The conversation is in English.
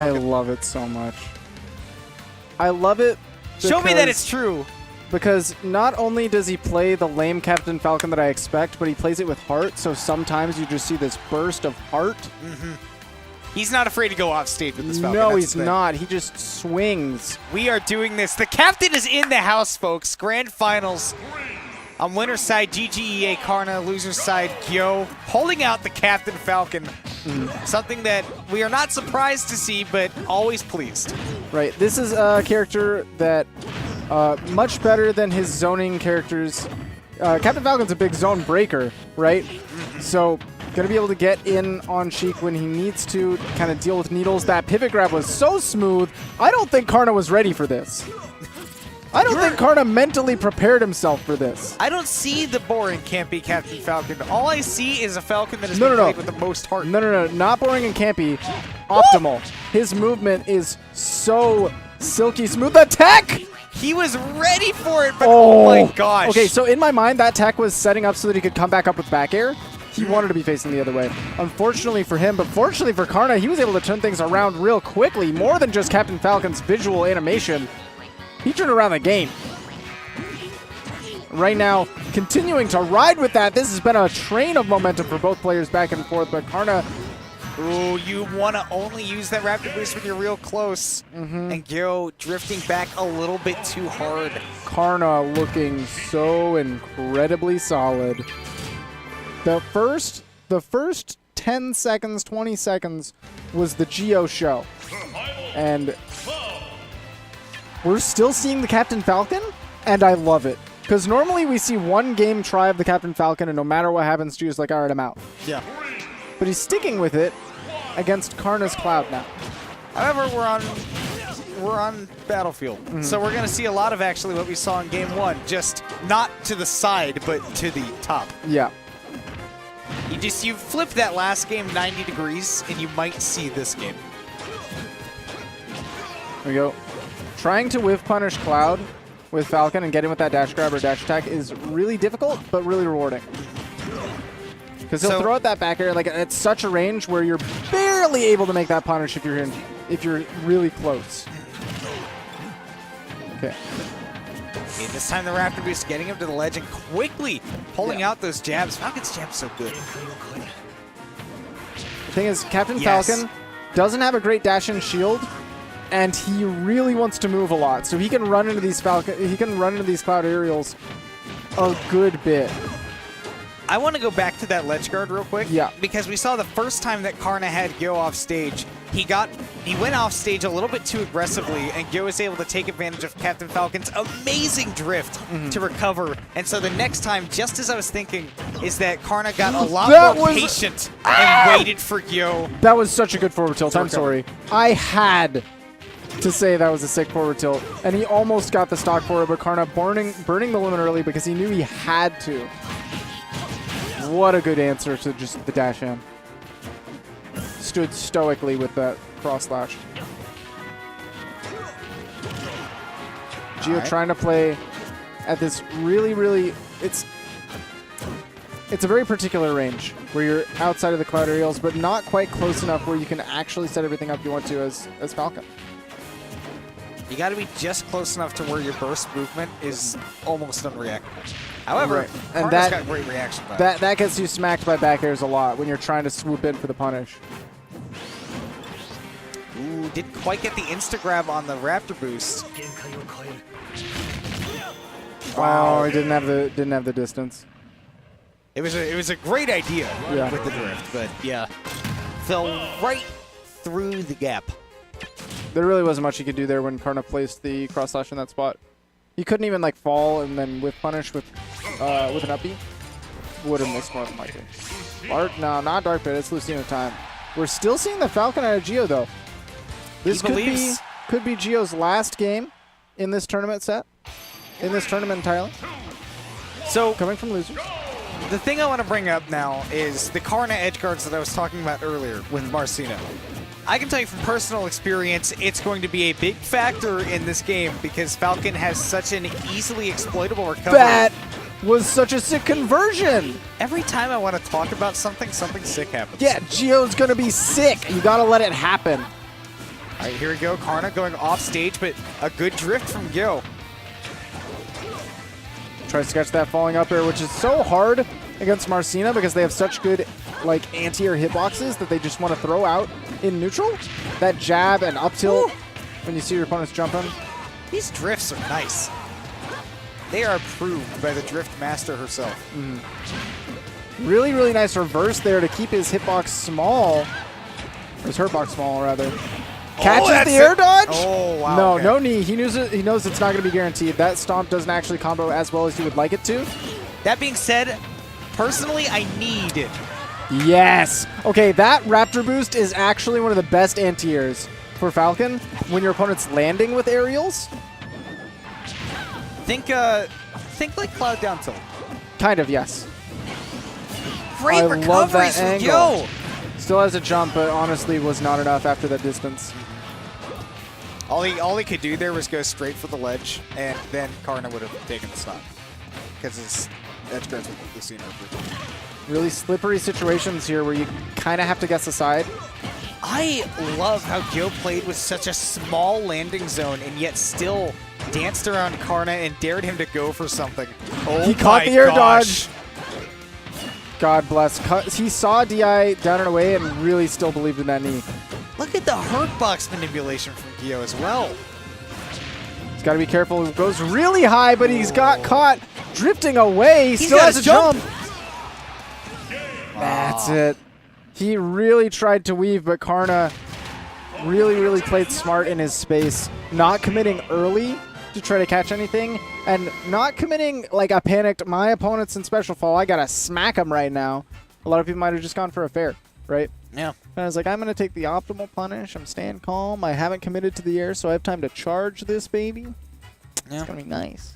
I love it so much. I love it. Show me that it's true. Because not only does he play the lame Captain Falcon that I expect, but he plays it with heart, so sometimes you just see this burst of heart. Mm-hmm. He's not afraid to go off stage with this Falcon. No, he's not. He just swings. We are doing this. The captain is in the house, folks. Grand Finals. On winner's side, GGEA Karna. Loser's side, Gyo. Holding out the Captain Falcon. Something that we are not surprised to see, but always pleased. Right. This is a character that much better than his zoning characters. Captain Falcon's a big zone breaker, right? So going to be able to get in on Sheik when he needs to, kind of deal with needles. That pivot grab was so smooth. I don't think Karna was ready for this. I don't think Karna mentally prepared himself for this. I don't see the boring campy Captain Falcon. All I see is a Falcon that has been played with the most heart. No. Not boring and campy. Optimal. His movement is so silky smooth. The tech! He was ready for it, but oh my gosh. Okay, so in my mind, that tech was setting up so that he could come back up with back air. He wanted to be facing the other way. Unfortunately for him, but fortunately for Karna, he was able to turn things around real quickly. More than just Captain Falcon's visual animation. He turned around the game. Right now, continuing to ride with that. This has been a train of momentum for both players back and forth, but Karna... Ooh, you want to only use that rapid boost when you're real close. And Gyo drifting back a little bit too hard. Karna looking so incredibly solid. The first 10 seconds, 20 seconds was the Geo show. And we're still seeing the Captain Falcon, and I love it. Because normally we see one game try of the Captain Falcon, and no matter what happens, Geo's like, all right, I'm out. Yeah. But he's sticking with it against Karna's Cloud now. However, we're on Battlefield. So we're going to see a lot of actually what we saw in Game 1. Just not to the side, but to the top. Yeah. You flip that last game 90 degrees, and you might see this game. There we go. Trying to whiff punish Cloud with Falcon and getting with that dash grab or dash attack is really difficult, but really rewarding. Because he'll throw out that back air like at such a range where you're barely able to make that punish if you're really close. Okay. This time the Raptor Boost getting him to the ledge and quickly pulling out those jabs. Falcon's jab's so good. The thing is, Captain Falcon doesn't have a great dash and shield, and he really wants to move a lot. So he can run into these Cloud aerials a good bit. I want to go back to that ledge guard real quick. Yeah. Because we saw the first time that Karna had Gyo off stage, he went off stage a little bit too aggressively, and Gyo was able to take advantage of Captain Falcon's amazing drift to recover. And so the next time, just as I was thinking, is that Karna got a lot more patient and waited for Gyo. That was such a good forward tilt. I'm sorry. I had to say that was a sick forward tilt, and he almost got the stock forward, but Karna burning the limit early because he knew he had to. What a good answer to just the dash in. Stood stoically with that cross slash. Geo trying to play at this really, it's a very particular range where you're outside of the Cloud aerials, but not quite close enough where you can actually set everything up you want to as Falcon. You got to be just close enough to where your burst movement is almost unreactable. However, and Karna's got great reaction time. That gets you smacked by back airs a lot when you're trying to swoop in for the punish. Ooh, didn't quite get the insta-grab on the Raptor Boost. Wow, he didn't have the distance. It was a great idea with the drift, but yeah, fell right through the gap. There really wasn't much he could do there when Karna placed the cross slash in that spot. He couldn't even like fall and then whiff punish with an uppy. Would have missed more than likely. No, not Dark Pit. It's Lucina time. We're still seeing the Falcon out of Geo though. This could be Geo's last game in this tournament set. In this tournament entirely. So coming from losers. The thing I want to bring up now is the Karna edge guards that I was talking about earlier with Marcino. I can tell you from personal experience, it's going to be a big factor in this game because Falcon has such an easily exploitable recovery. That was such a sick conversion. Every time I want to talk about something sick happens. Yeah, Geo's going to be sick. You got to let it happen. All right, here we go. Karna going off stage, but a good drift from Gyo. Tries to catch that falling up air, which is so hard against Marcina because they have such good like anti-air hitboxes that they just want to throw out in neutral. That jab and up tilt when you see your opponents jumping. These drifts are nice. They are approved by the drift master herself. Really, really nice reverse there to keep his hitbox small. Or his hurtbox small, rather. Catches the air dodge? Oh, wow. No, okay. no knee. He knows it's not going to be guaranteed. That stomp doesn't actually combo as well as you would like it to. That being said, personally, I need it. Yes. Okay, that Raptor boost is actually one of the best anti-airs for Falcon when your opponent's landing with aerials. Think like Cloud down tilt. Kind of, yes. Great I love recoveries that from angle. Yo. Still has a jump, but honestly was not enough after that distance. All he could do there was go straight for the ledge, and then Karna would have taken the stop. Because his edge guards with the scene over. Really slippery situations here where you kind of have to guess a side. I love how Gyo played with such a small landing zone and yet still danced around Karna and dared him to go for something. Oh, He caught the air gosh. dodge. God bless. He saw DI down and away and really still believed in that knee. Look at the hurtbox manipulation from Gyo as well. He's got to be careful. He goes really high, but he's got caught drifting away. He He's still got has a his jump. That's it. He really tried to weave, but Karna really, really played smart in his space, not committing early to try to catch anything, and not committing like a panicked, my opponent's in special fall, I gotta smack him right now. A lot of people might have just gone for a fair, right? Yeah. And I was like, I'm going to take the optimal punish. I'm staying calm. I haven't committed to the air, so I have time to charge this baby. Yeah. It's going to be nice.